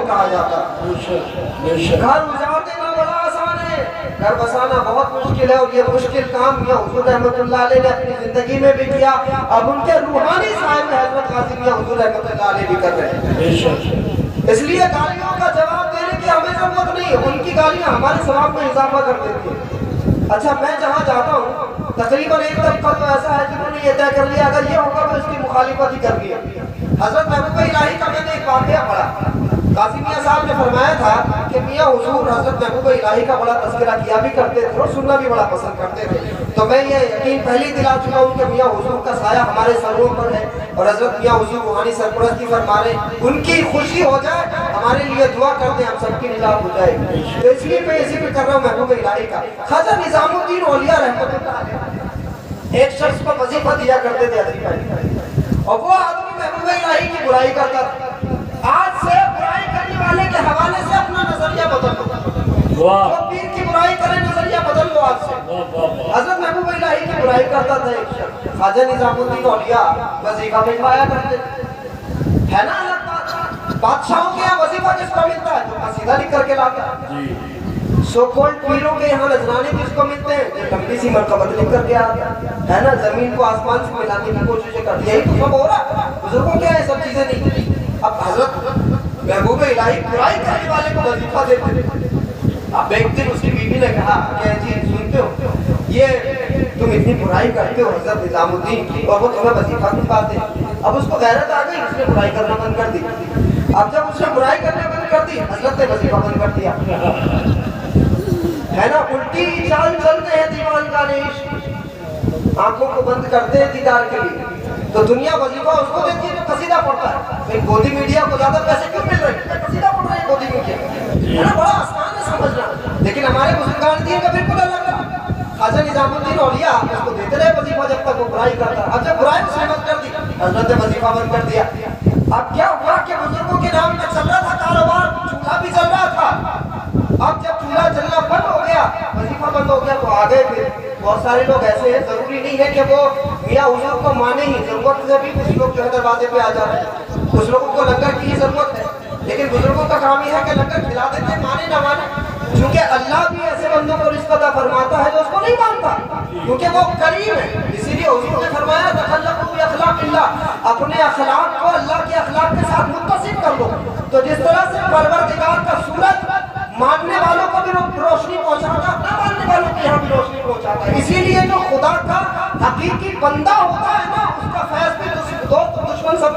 کہا جاتا ہے۔ گھر اجاڑ دینا بڑا آسان ہے، گھر بسانا بہت مشکل ہے، اور یہ مشکل کام میاں حضور رحمت اللہ علیہ نے اپنی زندگی میں بھی کیا، اب ان کے روحانی صاحب حضرت قاضی میاں حضور رحمت اللہ علیہ بھی کر رہے ہیں۔ اس لیے گالیوں کا جواب دینے کی ہمیں ضرورت نہیں، ان کی گالیاں ہمارے ثواب میں اضافہ کر دیتی ہیں۔ اچھا میں جہاں جاتا ہوں تقریباً ایک طبقہ تو ایسا ہے جنہوں نے یہ طے کر لیا اگر یہ ہوگا تو اس کی مخالفت ہی کر لیا۔ حضرت محبوب الہی کا میں نے ایک واقعہ پڑھا، قاضی میاں صاحب نے فرمایا تھا کہ میاں حضور حضرت محبوب الہی کا بڑا تذکرہ کیا بھی کرتے تھے اور سننا بھی بڑا پسند کرتے تھے، تو میں یہ یقین پہلی دلا چکا ہوں کہ میاں حضور کا سایہ ہمارے سروں پر ہے، اور حضرت میاں حضور روحانی سرپرستی فرما رہے ہیں، ان کی خوشی ہو جائے ہمارے لیے دعا کر دیں، ہم سب کی نجات ہو جائے گی۔ تو اس لیے میں اسی پہ کر رہا ہوں محبوب الہی کا۔ خواجہ نظام الدین اولیاء رحمت اللہ علیہ ایک شخص کو وظیفہ دیا کرتے تھے حضرت بھائی، اور وہ آدمی محبوب الہی کی برائی کرتا تھا۔ آج سے برائی کرنے والے کے حوالے سے اپنا نظریہ بدل لو، جو پیر کی برائی کرے نظریہ بدل لو آج سے۔ حضرت محبوب الہی کی برائی کرتا تھا ایک شخص، خواجہ نظام الدین اولیاء وظیفہ بھجوایا کرتے تھے، ہے نا الگ بات، بادشاہوں کے یہاں وظیفہ کس کو ملتا ہے؟ جو قصیدہ لکھ کر کے لاتا ہے۔ سو کولڈ پیروں کے یہاں نذرانے کس کو ملتے ہیں؟ جو لمبی سی مرکبت لکھ کر کے آتا ہے نا، زمین کو آسمان سے ملانے کی کوشش کرتی ہے، یہی تو سب ہو رہا ہے۔ بزرگوں کیا ہے سب چیزیں نہیں۔ اب حضرت محبوب الہی برائی کرنے والے کو وظیفہ دیتے تھے۔ اب ایک دن اس کی بیوی نے کہا کہ جی سنتے ہو یہ تم اتنی برائی کرتے ہو حضرت نظام الدین کی اور وہ تمہیں وظیفہ نہیں پاتے۔ اب اس کو غیرت آ گئی، اس نے برائی کرنا بند کر دی۔ اب جب اس نے برائی کرنا بند کر دی حضرت نے وظیفہ بند کر دیا، ہے نا، الٹی چال چلتے ہیں دیوان کا نیش، آنکھوں کو بند کرتے ہیں دیدار کے لیے۔ تو دنیا وظیفہ اس کو دیتی ہے جو قصیدہ پڑھتا ہے۔ گودی میڈیا کو زیادہ پیسے کیوں مل رہے ہیں؟ قصیدہ پڑھ رہے ہیں گودی میڈیا، ہے نا، بڑا آسان ہے سمجھنا، لیکن ہمارے بزرگان دین کا بالکل الگ ہے۔ خواجہ نظام الدین اولیاء اس کو دیتے رہے وظیفہ جب تک وہ برائی کرتا، اب جب برائی اس نے بند کر دی حضرت نے وظیفہ بند کر دیا۔ اب کیا ہوا کہ بزرگوں کے نام میں چل رہا تھا کاروبار، چولہا بھی چل رہا تھا، اب جب چولہا چلنا بند ہو گیا وظیفہ بند ہو گیا تو آگے پھر بہت سارے لوگ ایسے ہیں، ضروری نہیں ہے کہ وہ میاں حضور کو مانے ہی، ضرورت سے بھی کچھ لوگ جو ہے دروازے پہ آ جاتے ہیں، کچھ لوگوں کو لنگر کی ضرورت ہے، لیکن بزرگوں کا کام یہ ہے کہ لنگر کھلا دیتے ہیں، مانے نہ مانے، کیونکہ اللہ بھی ایسے بندوں کو رزق عطا فرماتا ہے جو اس کو نہیں مانتا، کیونکہ وہ کریم ہے۔ اسی لیے حضور نے فرمایا تخلقوا باخلاق اللہ، اپنے اخلاق کو اللہ کے اخلاق کے ساتھ متصف کر لو۔ تو جس طرح سے پروردگار کا سورج ماننے والوں کو بھی روشنی پہنچاتا ہے، نہ ماننے والوں کی یہاں بھی روشنی پہنچاتا ہے، اسی لیے جو خدا کا حقیقی بندہ ہوتا ہے نا اس کا فیض بھی دوست دشمن سب